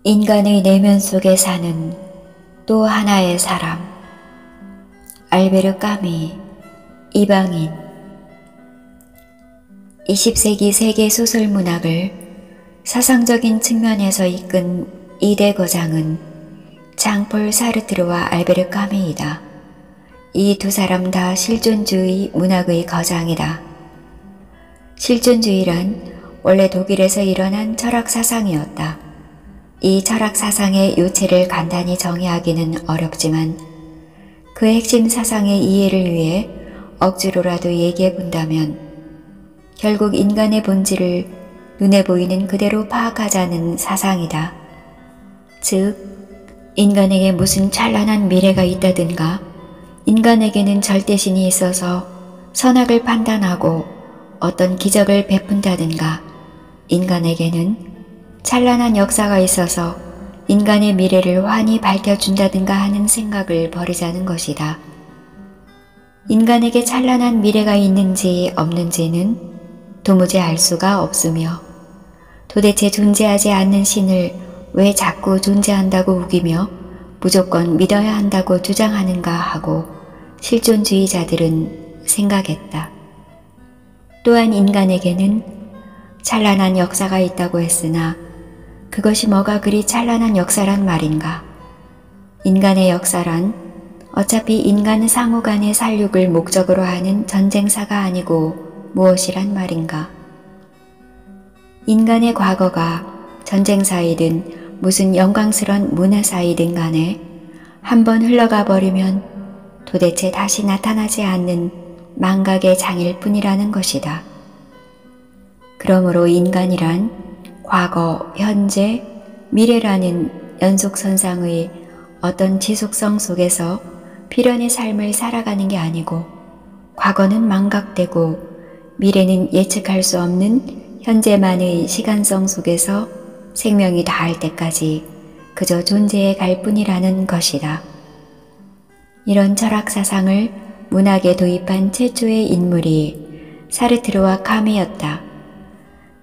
인간의 내면 속에 사는 또 하나의 사람. 알베르 까미, 이방인. 20세기 세계 소설 문학을 사상적인 측면에서 이끈 2대 거장은 장폴 사르트르와 알베르 까미이다. 이 두 사람 다 실존주의 문학의 거장이다. 실존주의란 원래 독일에서 일어난 철학 사상이었다. 이 철학 사상의 요체를 간단히 정의하기는 어렵지만 그 핵심 사상의 이해를 위해 억지로라도 얘기해 본다면 결국 인간의 본질을 눈에 보이는 그대로 파악하자는 사상이다. 즉, 인간에게 무슨 찬란한 미래가 있다든가 인간에게는 절대신이 있어서 선악을 판단하고 어떤 기적을 베푼다든가 인간에게는 찬란한 역사가 있어서 인간의 미래를 환히 밝혀준다든가 하는 생각을 버리자는 것이다. 인간에게 찬란한 미래가 있는지 없는지는 도무지 알 수가 없으며 도대체 존재하지 않는 신을 왜 자꾸 존재한다고 우기며 무조건 믿어야 한다고 주장하는가 하고 실존주의자들은 생각했다. 또한 인간에게는 찬란한 역사가 있다고 했으나 그것이 뭐가 그리 찬란한 역사란 말인가? 인간의 역사란 어차피 인간 상호 간의 살육을 목적으로 하는 전쟁사가 아니고 무엇이란 말인가? 인간의 과거가 전쟁사이든 무슨 영광스런 문화사이든 간에 한번 흘러가 버리면 도대체 다시 나타나지 않는 망각의 장일 뿐이라는 것이다. 그러므로 인간이란 과거, 현재, 미래라는 연속선상의 어떤 지속성 속에서 필연의 삶을 살아가는 게 아니고 과거는 망각되고 미래는 예측할 수 없는 현재만의 시간성 속에서 생명이 다할 때까지 그저 존재해 갈 뿐이라는 것이다. 이런 철학 사상을 문학에 도입한 최초의 인물이 사르트르와 카미였다.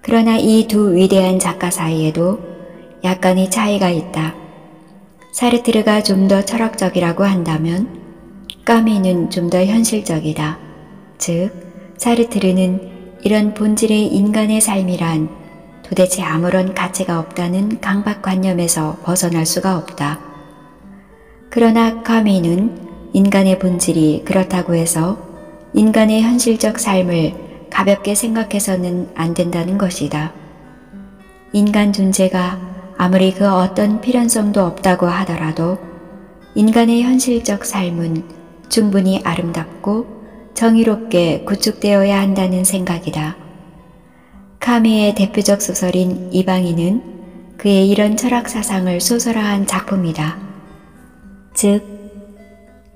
그러나 이 두 위대한 작가 사이에도 약간의 차이가 있다. 사르트르가 좀 더 철학적이라고 한다면 까미는 좀 더 현실적이다. 즉, 사르트르는 이런 본질의 인간의 삶이란 도대체 아무런 가치가 없다는 강박관념에서 벗어날 수가 없다. 그러나 까미는 인간의 본질이 그렇다고 해서 인간의 현실적 삶을 가볍게 생각해서는 안 된다는 것이다. 인간 존재가 아무리 그 어떤 필연성도 없다고 하더라도 인간의 현실적 삶은 충분히 아름답고 정의롭게 구축되어야 한다는 생각이다. 카미의 대표적 소설인 이방인은 그의 이런 철학 사상을 소설화한 작품이다. 즉,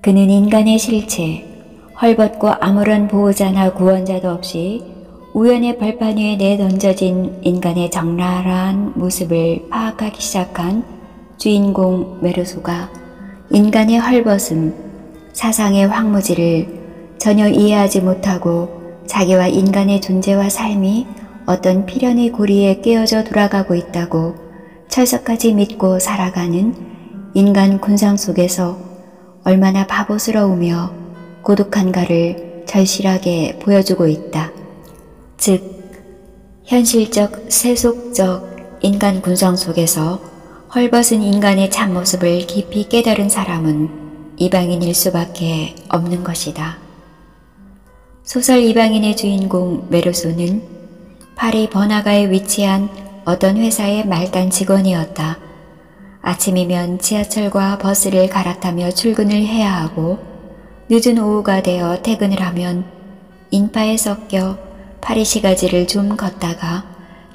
그는 인간의 실체, 헐벗고 아무런 보호자나 구원자도 없이 우연의 벌판 위에 내던져진 인간의 적나라한 모습을 파악하기 시작한 주인공 메르소가 인간의 헐벗음, 사상의 황무지를 전혀 이해하지 못하고 자기와 인간의 존재와 삶이 어떤 필연의 고리에 깨어져 돌아가고 있다고 철석까지 믿고 살아가는 인간 군상 속에서 얼마나 바보스러우며 고독한가를 절실하게 보여주고 있다. 즉, 현실적, 세속적 인간 군성 속에서 헐벗은 인간의 참모습을 깊이 깨달은 사람은 이방인일 수밖에 없는 것이다. 소설 이방인의 주인공 메르소는 파리 버나가에 위치한 어떤 회사의 말단 직원이었다. 아침이면 지하철과 버스를 갈아타며 출근을 해야 하고 늦은 오후가 되어 퇴근을 하면 인파에 섞여 파리시가지를 좀 걷다가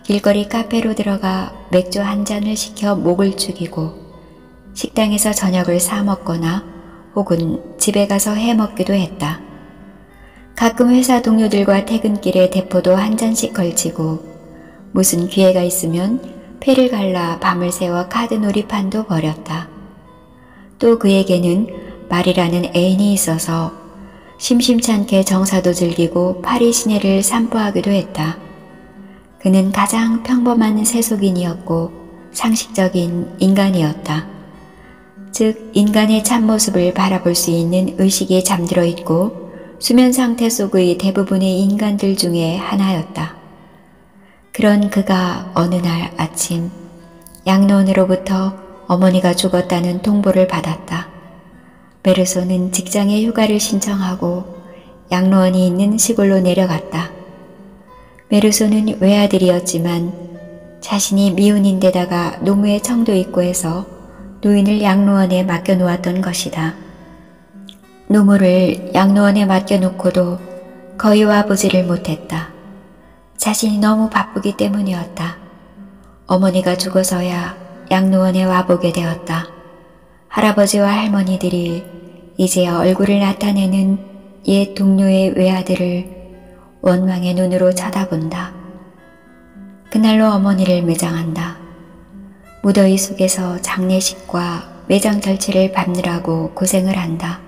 길거리 카페로 들어가 맥주 한 잔을 시켜 목을 죽이고 식당에서 저녁을 사 먹거나 혹은 집에 가서 해 먹기도 했다. 가끔 회사 동료들과 퇴근길에 대포도 한 잔씩 걸치고 무슨 기회가 있으면 패를 갈라 밤을 새워 카드 놀이판도 벌였다. 또 그에게는 말이라는 애인이 있어서 심심찮게 정사도 즐기고 파리 시내를 산보하기도 했다. 그는 가장 평범한 세속인이었고 상식적인 인간이었다. 즉 인간의 참모습을 바라볼 수 있는 의식이 잠들어 있고 수면 상태 속의 대부분의 인간들 중에 하나였다. 그런 그가 어느 날 아침 양로원으로부터 어머니가 죽었다는 통보를 받았다. 메르소는 직장에 휴가를 신청하고 양로원이 있는 시골로 내려갔다. 메르소는 외아들이었지만 자신이 미운인데다가 노무에 청도 있고 해서 노인을 양로원에 맡겨놓았던 것이다. 노무를 양로원에 맡겨놓고도 거의 와보지를 못했다. 자신이 너무 바쁘기 때문이었다. 어머니가 죽어서야 양로원에 와보게 되었다. 할아버지와 할머니들이 이제야 얼굴을 나타내는 옛 동료의 외아들을 원망의 눈으로 쳐다본다. 그날로 어머니를 매장한다. 무더위 속에서 장례식과 매장 절치를 밟느라고 고생을 한다.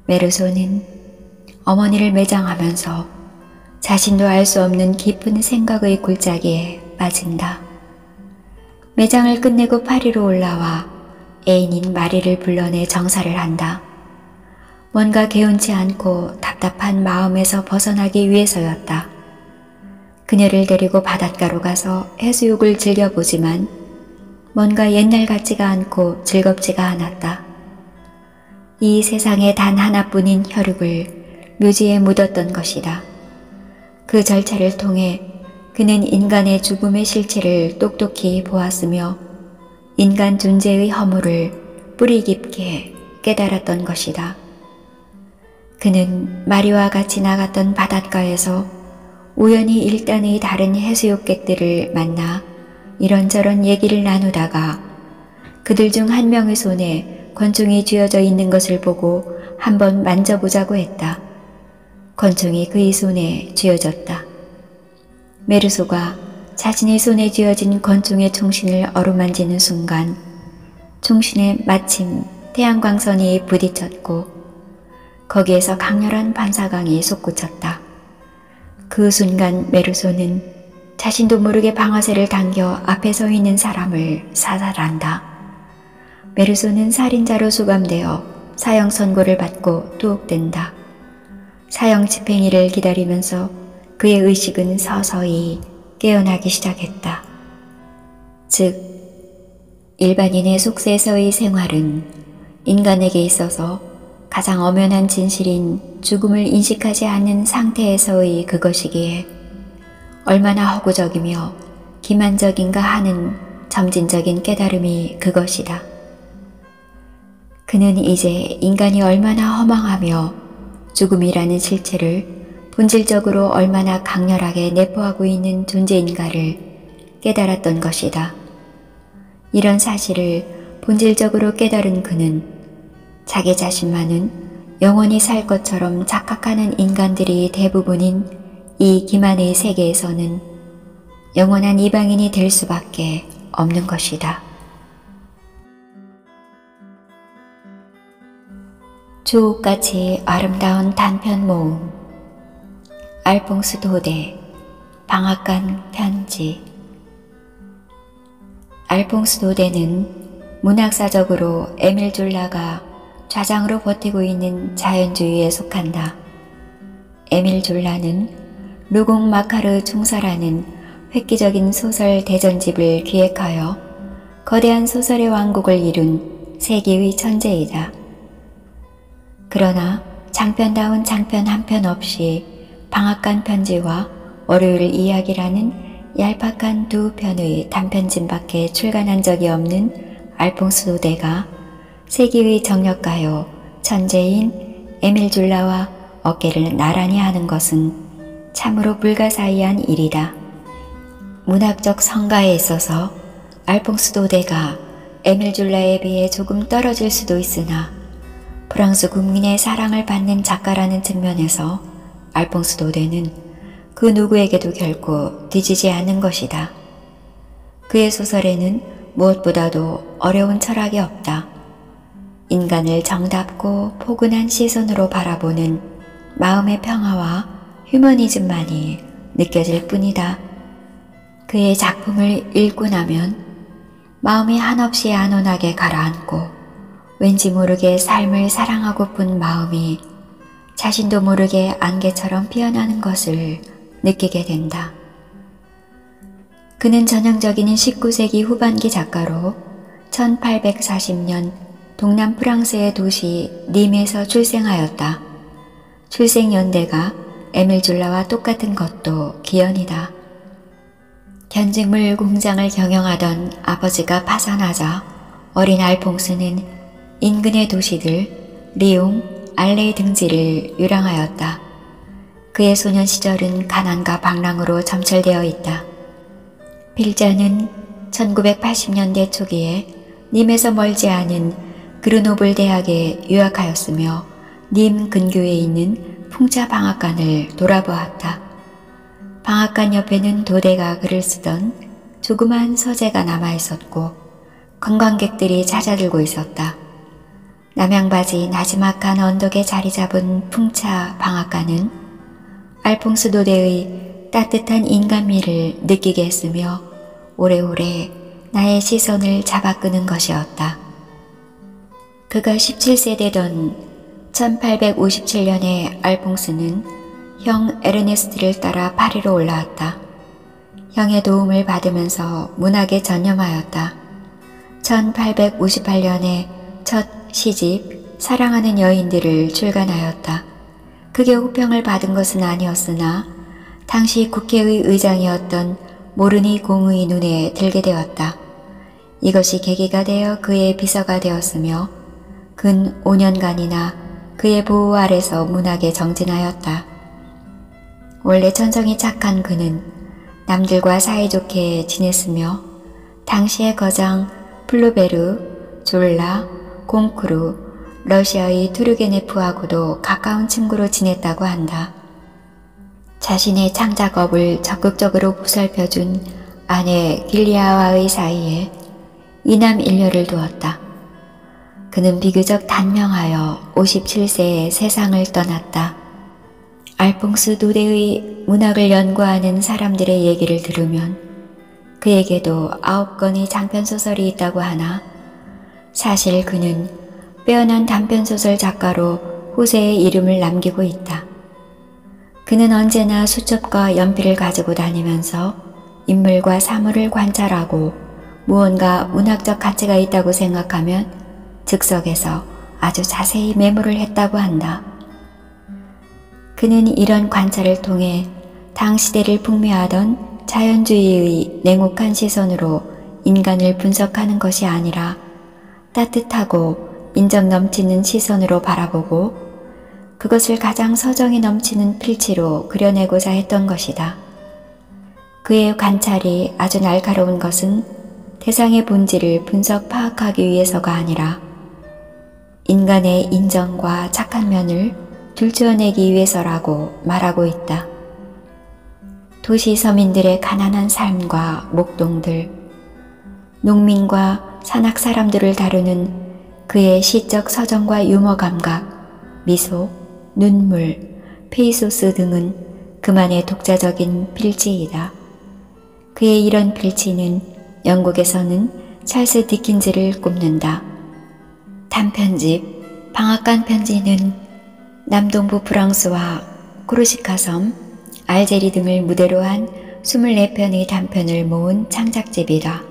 메르소는 어머니를 매장하면서 자신도 알 수 없는 깊은 생각의 골짜기에 빠진다. 매장을 끝내고 파리로 올라와 애인인 마리를 불러내 정사를 한다. 뭔가 개운치 않고 답답한 마음에서 벗어나기 위해서였다. 그녀를 데리고 바닷가로 가서 해수욕을 즐겨보지만 뭔가 옛날 같지가 않고 즐겁지가 않았다. 이 세상에 단 하나뿐인 혈육을 묘지에 묻었던 것이다. 그 절차를 통해 그는 인간의 죽음의 실체를 똑똑히 보았으며 인간 존재의 허물을 뿌리 깊게 깨달았던 것이다. 그는 마리와 같이 나갔던 바닷가에서 우연히 일단의 다른 해수욕객들을 만나 이런저런 얘기를 나누다가 그들 중 한 명의 손에 권총이 쥐어져 있는 것을 보고 한번 만져보자고 했다. 권총이 그의 손에 쥐어졌다. 메르소가 자신의 손에 쥐어진 권총의 총신을 어루만지는 순간 총신에 마침 태양광선이 부딪혔고 거기에서 강렬한 반사광이 솟구쳤다. 그 순간 메르소는 자신도 모르게 방아쇠를 당겨 앞에 서 있는 사람을 사살한다. 메르소는 살인자로 수감되어 사형 선고를 받고 투옥된다. 사형 집행일을 기다리면서 그의 의식은 서서히 깨어나기 시작했다. 즉, 일반인의 속세에서의 생활은 인간에게 있어서 가장 엄연한 진실인 죽음을 인식하지 않는 상태에서의 그것이기에 얼마나 허구적이며 기만적인가 하는 점진적인 깨달음이 그것이다. 그는 이제 인간이 얼마나 허망하며 죽음이라는 실체를 본질적으로 얼마나 강렬하게 내포하고 있는 존재인가를 깨달았던 것이다. 이런 사실을 본질적으로 깨달은 그는 자기 자신만은 영원히 살 것처럼 착각하는 인간들이 대부분인 이 기만의 세계에서는 영원한 이방인이 될 수밖에 없는 것이다. 주옥같이 아름다운 단편 모음 알퐁스 도데 방앗간 편지. 알퐁스 도데는 문학사적으로 에밀 졸라가 좌장으로 버티고 있는 자연주의에 속한다. 에밀 졸라는 루공 마카르 중사라는 획기적인 소설 대전집을 기획하여 거대한 소설의 왕국을 이룬 세계의 천재이다. 그러나 장편다운 장편 한 편 없이 방앗간 편지와 월요일 이야기라는 얄팍한 두 편의 단편집밖에 출간한 적이 없는 알퐁스 도데가 세계의 정력가요 천재인 에밀 졸라와 어깨를 나란히 하는 것은 참으로 불가사의한 일이다. 문학적 성가에 있어서 알퐁스 도데가 에밀 졸라에 비해 조금 떨어질 수도 있으나 프랑스 국민의 사랑을 받는 작가라는 측면에서 알퐁스 도데는 그 누구에게도 결코 뒤지지 않는 것이다. 그의 소설에는 무엇보다도 어려운 철학이 없다. 인간을 정답고 포근한 시선으로 바라보는 마음의 평화와 휴머니즘만이 느껴질 뿐이다. 그의 작품을 읽고 나면 마음이 한없이 안온하게 가라앉고 왠지 모르게 삶을 사랑하고픈 마음이 자신도 모르게 안개처럼 피어나는 것을 느끼게 된다. 그는 전형적인 19세기 후반기 작가로 1840년 동남 프랑스의 도시 님에서 출생하였다. 출생 연대가 에밀 졸라와 똑같은 것도 기연이다. 견직물 공장을 경영하던 아버지가 파산하자 어린 알퐁스는 인근의 도시들 리옹, 알레 등지를 유랑하였다. 그의 소년 시절은 가난과 방랑으로 점철되어 있다. 필자는 1980년대 초기에 님에서 멀지 않은 그르노블 대학에 유학하였으며 님 근교에 있는 풍차 방앗간을 돌아보았다. 방앗간 옆에는 도대가 글을 쓰던 조그만 서재가 남아있었고 관광객들이 찾아들고 있었다. 남양바지 나지막한 언덕에 자리 잡은 풍차 방앗간은 알퐁스 도대의 따뜻한 인간미를 느끼게 했으며 오래오래 나의 시선을 잡아끄는 것이었다. 그가 17세 되던 1857년에 알퐁스는 형 에르네스트를 따라 파리로 올라왔다. 형의 도움을 받으면서 문학에 전념하였다. 1858년에 첫 시집 사랑하는 여인들을 출간하였다. 그게 호평을 받은 것은 아니었으나 당시 국회의 의장이었던 모르니 공의 눈에 들게 되었다. 이것이 계기가 되어 그의 비서가 되었으며 근 5년간이나 그의 보호 아래서 문학에 정진하였다. 원래 천성이 착한 그는 남들과 사이좋게 지냈으며 당시의 거장 플루베르, 졸라, 공크루, 러시아의 투르게네프하고도 가까운 친구로 지냈다고 한다. 자신의 창작업을 적극적으로 보살펴준 아내 길리아와의 사이에 이남 일녀를 두었다. 그는 비교적 단명하여 57세에 세상을 떠났다. 알퐁스 도대의 문학을 연구하는 사람들의 얘기를 들으면 그에게도 9권의 장편소설이 있다고 하나 사실 그는 빼어난 단편소설 작가로 후세의 이름을 남기고 있다. 그는 언제나 수첩과 연필을 가지고 다니면서 인물과 사물을 관찰하고 무언가 문학적 가치가 있다고 생각하면 즉석에서 아주 자세히 메모를 했다고 한다. 그는 이런 관찰을 통해 당시대를 풍미하던 자연주의의 냉혹한 시선으로 인간을 분석하는 것이 아니라 따뜻하고 인정 넘치는 시선으로 바라보고 그것을 가장 서정이 넘치는 필치로 그려내고자 했던 것이다. 그의 관찰이 아주 날카로운 것은 대상의 본질을 분석 파악하기 위해서가 아니라 인간의 인정과 착한 면을 둘러내기 위해서라고 말하고 있다. 도시 서민들의 가난한 삶과 목동들, 농민과 산악 사람들을 다루는 그의 시적 서정과 유머 감각, 미소, 눈물, 페이소스 등은 그만의 독자적인 필지이다. 그의 이런 필지는 영국에서는 찰스 디킨즈를 꼽는다. 단편집 방앗간 편지는 남동부 프랑스와 코르시카 섬, 알제리 등을 무대로 한 24편의 단편을 모은 창작집이다.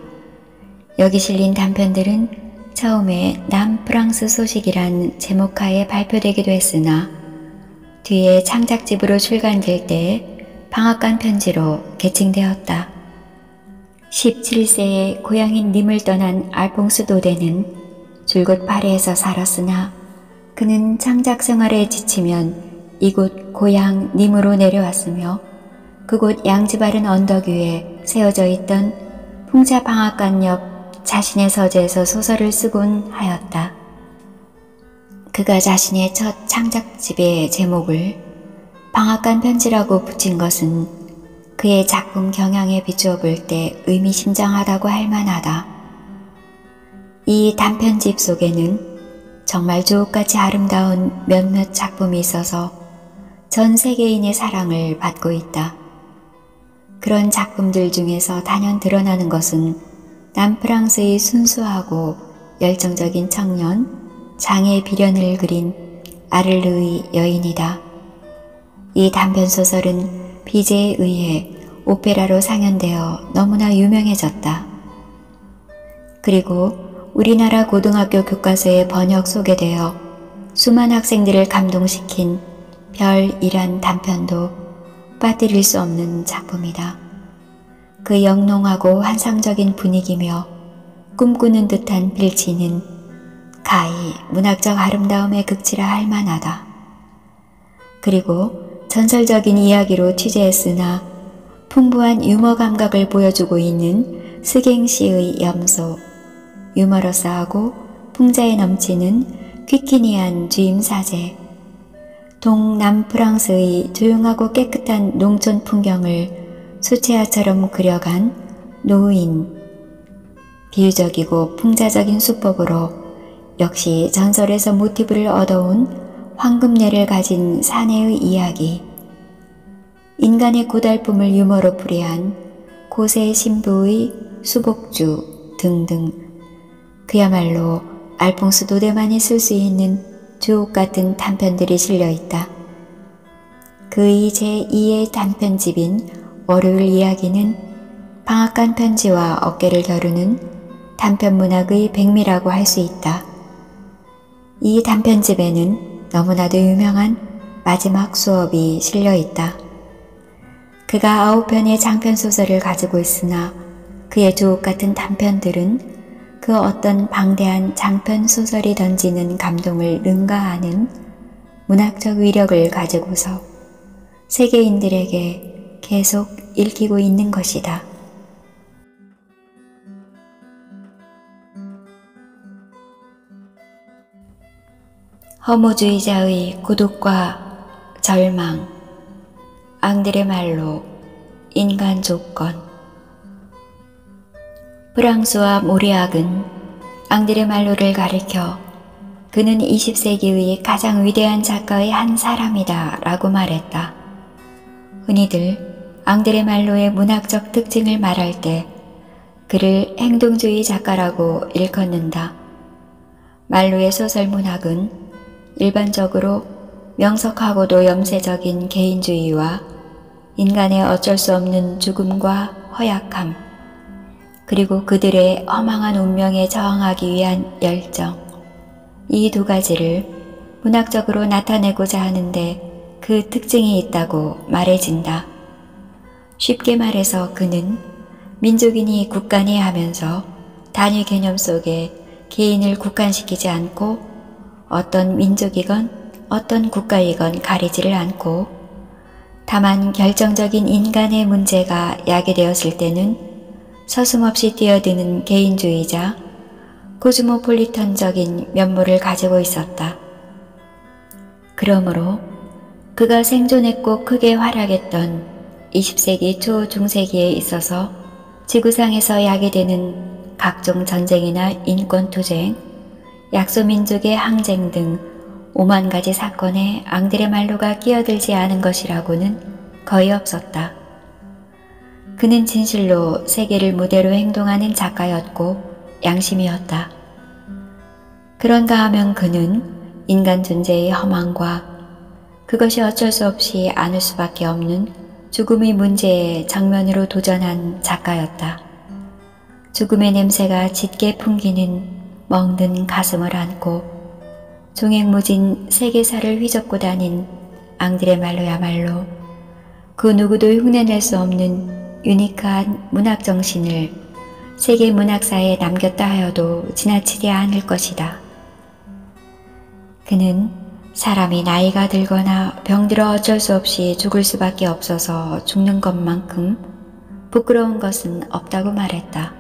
여기 실린 단편들은 처음에 남프랑스 소식이란 제목하에 발표되기도 했으나 뒤에 창작집으로 출간될 때 방앗간 편지로 개칭되었다. 17세에 고향인 님을 떠난 알퐁스 도대는 줄곧 파리에서 살았으나 그는 창작 생활에 지치면 이곳 고향 님으로 내려왔으며 그곳 양지바른 언덕 위에 세워져 있던 풍차 방앗간 옆 자신의 서재에서 소설을 쓰곤 하였다. 그가 자신의 첫 창작집의 제목을 방앗간 편지라고 붙인 것은 그의 작품 경향에 비추어 볼 때 의미심장하다고 할 만하다. 이 단편집 속에는 정말 주옥같이 아름다운 몇몇 작품이 있어서 전 세계인의 사랑을 받고 있다. 그런 작품들 중에서 단연 드러나는 것은 남프랑스의 순수하고 열정적인 청년 장의 비련을 그린 아를르의 여인이다. 이 단편소설은 비제에 의해 오페라로 상연되어 너무나 유명해졌다. 그리고 우리나라 고등학교 교과서에 번역 소개되어 수많은 학생들을 감동시킨 별이란 단편도 빠뜨릴 수 없는 작품이다. 그 영롱하고 환상적인 분위기며 꿈꾸는 듯한 필치는 가히 문학적 아름다움의 극치라 할 만하다. 그리고 전설적인 이야기로 취재했으나 풍부한 유머 감각을 보여주고 있는 스갱시의 염소, 유머러스하고 풍자에 넘치는 퀴키니한 주임 사제, 동남프랑스의 조용하고 깨끗한 농촌 풍경을 수채화처럼 그려간 노인, 비유적이고 풍자적인 수법으로 역시 전설에서 모티브를 얻어온 황금뇌를 가진 사내의 이야기, 인간의 고달픔을 유머로 풀이한 고세 신부의 수복주 등등, 그야말로 알퐁스 도데만이 쓸 수 있는 주옥같은 단편들이 실려있다. 그의 제2의 단편집인 월요일 이야기는 방앗간 편지와 어깨를 겨루는 단편문학의 백미라고 할 수 있다. 이 단편집에는 너무나도 유명한 마지막 수업이 실려있다. 그가 9편의 장편소설을 가지고 있으나 그의 주옥같은 단편들은 그 어떤 방대한 장편소설이 던지는 감동을 능가하는 문학적 위력을 가지고서 세계인들에게 계속 읽히고 있는 것이다. 허무주의자의 고독과 절망, 앙드레 말로, 인간 조건. 프랑스와 모리악은 앙드레 말로를 가리켜 그는 20세기의 가장 위대한 작가의 한 사람이다 라고 말했다. 흔히들 앙드레 말로의 문학적 특징을 말할 때 그를 행동주의 작가라고 일컫는다. 말로의 소설 문학은 일반적으로 명석하고도 염세적인 개인주의와 인간의 어쩔 수 없는 죽음과 허약함, 그리고 그들의 허망한 운명에 저항하기 위한 열정, 이 두 가지를 문학적으로 나타내고자 하는데 그 특징이 있다고 말해진다. 쉽게 말해서 그는 민족이니 국가니 하면서 단위 개념 속에 개인을 국한시키지 않고 어떤 민족이건 어떤 국가이건 가리지를 않고 다만 결정적인 인간의 문제가 야기되었을 때는 서슴없이 뛰어드는 개인주의자, 코스모폴리탄적인 면모를 가지고 있었다. 그러므로 그가 생존했고 크게 활약했던 20세기 초 중세기에 있어서 지구상에서 야기되는 각종 전쟁이나 인권투쟁, 약소민족의 항쟁 등 5만 가지 사건에 앙드레 말로가 끼어들지 않은 것이라고는 거의 없었다. 그는 진실로 세계를 무대로 행동하는 작가였고 양심이었다. 그런가 하면 그는 인간 존재의 허망과 그것이 어쩔 수 없이 안을 수밖에 없는 죽음의 문제에 정면으로 도전한 작가였다. 죽음의 냄새가 짙게 풍기는 멍든 가슴을 안고 종횡무진 세계사를 휘젓고 다닌 앙드레 말로야말로 그 누구도 흉내낼 수 없는 유니크한 문학 정신을 세계 문학사에 남겼다 하여도 지나치지 않을 것이다. 그는 사람이 나이가 들거나 병들어 어쩔 수 없이 죽을 수밖에 없어서 죽는 것만큼 부끄러운 것은 없다고 말했다.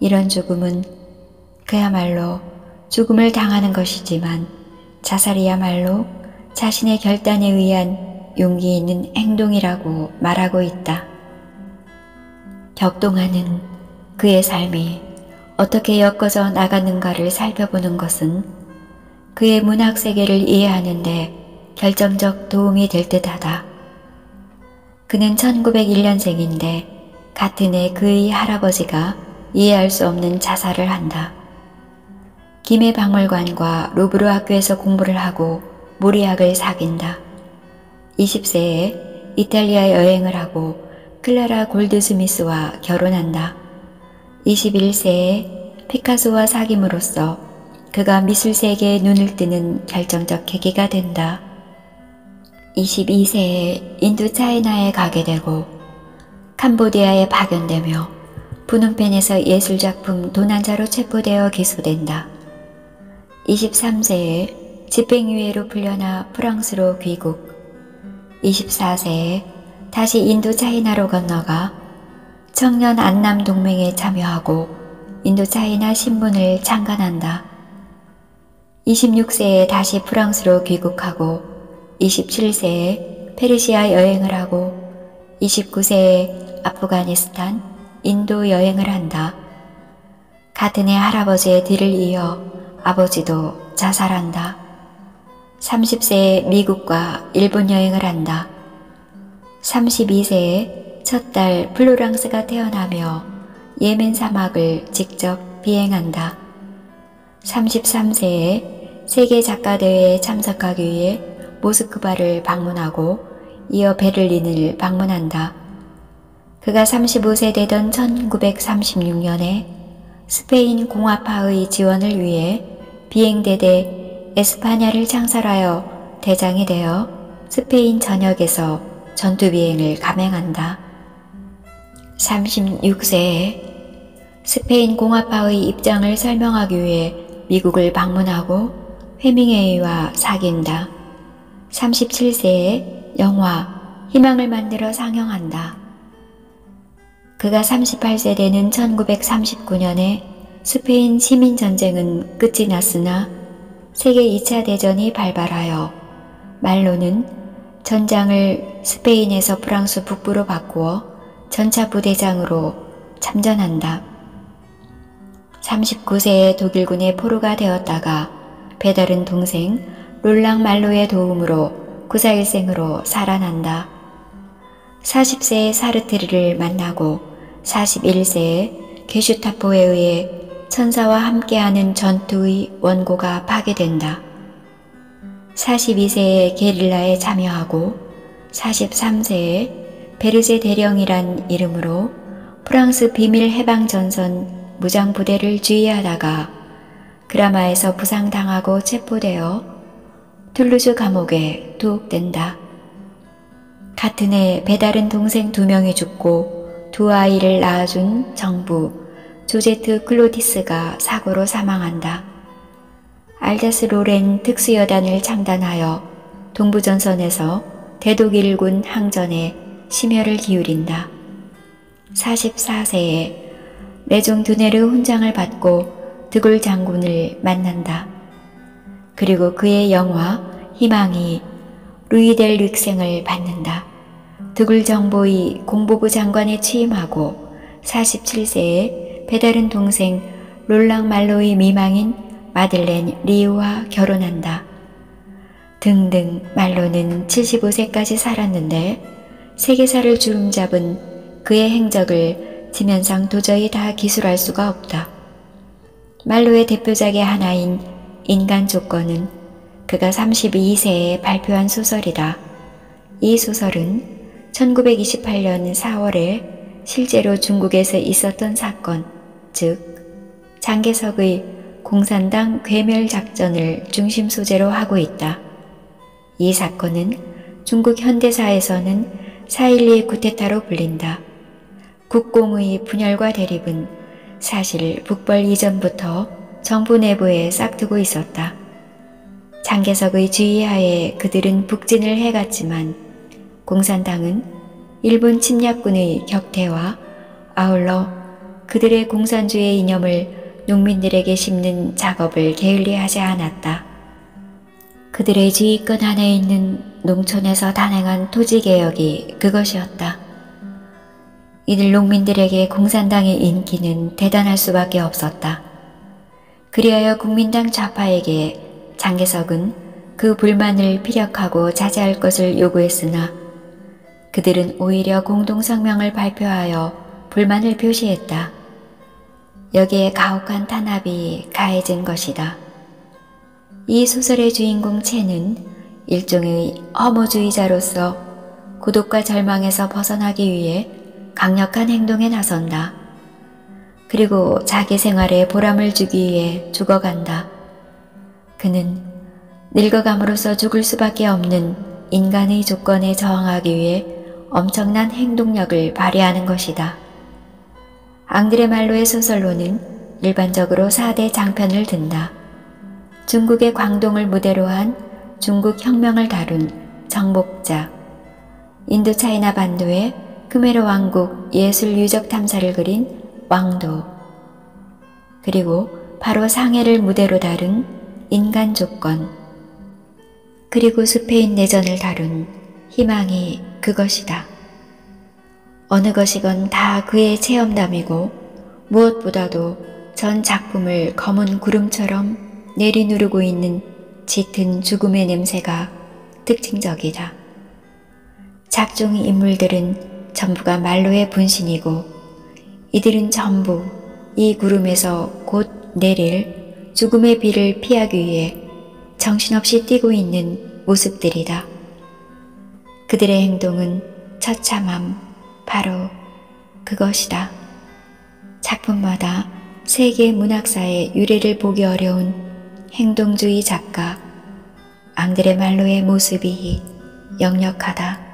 이런 죽음은 그야말로 죽음을 당하는 것이지만 자살이야말로 자신의 결단에 의한 용기 있는 행동이라고 말하고 있다. 격동하는 그의 삶이 어떻게 엮어져 나가는가를 살펴보는 것은 그의 문학 세계를 이해하는 데 결정적 도움이 될 듯하다. 그는 1901년생인데 같은 해 그의 할아버지가 이해할 수 없는 자살을 한다. 김해 박물관과 루브르 학교에서 공부를 하고 무리학을 사귄다. 20세에 이탈리아 여행을 하고 클라라 골드스미스와 결혼한다. 21세에 피카소와 사귐으로써 그가 미술 세계에 눈을 뜨는 결정적 계기가 된다. 22세에 인도 차이나에 가게 되고 캄보디아에 파견되며 푸놈펜에서 예술작품 도난자로 체포되어 기소된다. 23세에 집행유예로 풀려나 프랑스로 귀국. 24세에 다시 인도 차이나로 건너가 청년 안남 동맹에 참여하고 인도 차이나 신문을 창간한다. 26세에 다시 프랑스로 귀국하고 27세에 페르시아 여행을 하고 29세에 아프가니스탄, 인도 여행을 한다. 같은 해 할아버지의 뒤를 이어 아버지도 자살한다. 30세에 미국과 일본 여행을 한다. 32세에 첫 딸 플로랑스가 태어나며 예멘 사막을 직접 비행한다. 33세에 세계 작가대회에 참석하기 위해 모스크바를 방문하고 이어 베를린을 방문한다. 그가 35세 되던 1936년에 스페인 공화파의 지원을 위해 비행대대 에스파냐를 창설하여 대장이 되어 스페인 전역에서 전투비행을 감행한다. 36세에 스페인 공화파의 입장을 설명하기 위해 미국을 방문하고 헤밍웨이와 사귄다. 37세에 영화 희망을 만들어 상영한다. 그가 38세 되는 1939년에 스페인 시민전쟁은 끝이 났으나 세계 2차 대전이 발발하여 말로는 전장을 스페인에서 프랑스 북부로 바꾸어 전차부대장으로 참전한다. 39세에 독일군의 포로가 되었다가 배다른 동생 롤랑 말로의 도움으로 구사일생으로 살아난다. 40세에 사르트르를 만나고 41세에 게슈타포에 의해 천사와 함께하는 전투의 원고가 파괴된다. 42세에 게릴라에 참여하고 43세에 베르제 대령이란 이름으로 프랑스 비밀 해방전선 무장부대를 지휘하다가 그라마에서 부상당하고 체포되어 툴루즈 감옥에 투옥된다. 같은 해 배다른 동생 2명이 죽고 2아이를 낳아준 정부 조제트 클로디스가 사고로 사망한다. 알자스 로렌 특수여단을 창단하여 동부전선에서 대독일군 항전에 심혈을 기울인다. 44세에 레종 드네르 훈장을 받고 드골 장군을 만난다. 그리고 그의 영화 희망이 루이 델 릭생을 받는다. 드골 정보의 공보부 장관에 취임하고 47세에 배다른 동생 롤랑 말로의 미망인 마들렌 리우와 결혼한다. 등등 말로는 75세까지 살았는데 세계사를 주름잡은 그의 행적을 지면상 도저히 다 기술할 수가 없다. 말로의 대표작의 하나인 인간 조건은 그가 32세에 발표한 소설이다. 이 소설은 1928년 4월에 실제로 중국에서 있었던 사건, 즉 장개석의 공산당 괴멸작전을 중심 소재로 하고 있다. 이 사건은 중국 현대사에서는 4.12 쿠데타로 불린다. 국공의 분열과 대립은 사실 북벌 이전부터 정부 내부에 싹트고 있었다. 장개석의 지휘하에 그들은 북진을 해갔지만 공산당은 일본 침략군의 격퇴와 아울러 그들의 공산주의 이념을 농민들에게 심는 작업을 게을리하지 않았다. 그들의 지휘권 안에 있는 농촌에서 단행한 토지개혁이 그것이었다. 이들 농민들에게 공산당의 인기는 대단할 수밖에 없었다. 그리하여 국민당 좌파에게 장개석은 그 불만을 피력하고 자제할 것을 요구했으나 그들은 오히려 공동성명을 발표하여 불만을 표시했다. 여기에 가혹한 탄압이 가해진 것이다. 이 소설의 주인공 채는 일종의 허무주의자로서 고독과 절망에서 벗어나기 위해 강력한 행동에 나선다. 그리고 자기 생활에 보람을 주기 위해 죽어간다. 그는 늙어감으로써 죽을 수밖에 없는 인간의 조건에 저항하기 위해 엄청난 행동력을 발휘하는 것이다. 앙드레 말로의 소설로는 일반적으로 4대 장편을 든다. 중국의 광동을 무대로 한 중국 혁명을 다룬 정복자, 인도차이나 반도의 크메르 왕국 예술 유적 탐사를 그린 왕도, 그리고 바로 상해를 무대로 다룬 인간 조건, 그리고 스페인 내전을 다룬 희망이 그것이다. 어느 것이건 다 그의 체험담이고 무엇보다도 전 작품을 검은 구름처럼 내리누르고 있는 짙은 죽음의 냄새가 특징적이다. 작중 인물들은 전부가 말로의 분신이고 이들은 전부 이 구름에서 곧 내릴 죽음의 비를 피하기 위해 정신없이 뛰고 있는 모습들이다. 그들의 행동은 처참함, 바로 그것이다. 작품마다 세계 문학사의 유래를 보기 어려운 행동주의 작가 앙드레 말로의 모습이 역력하다.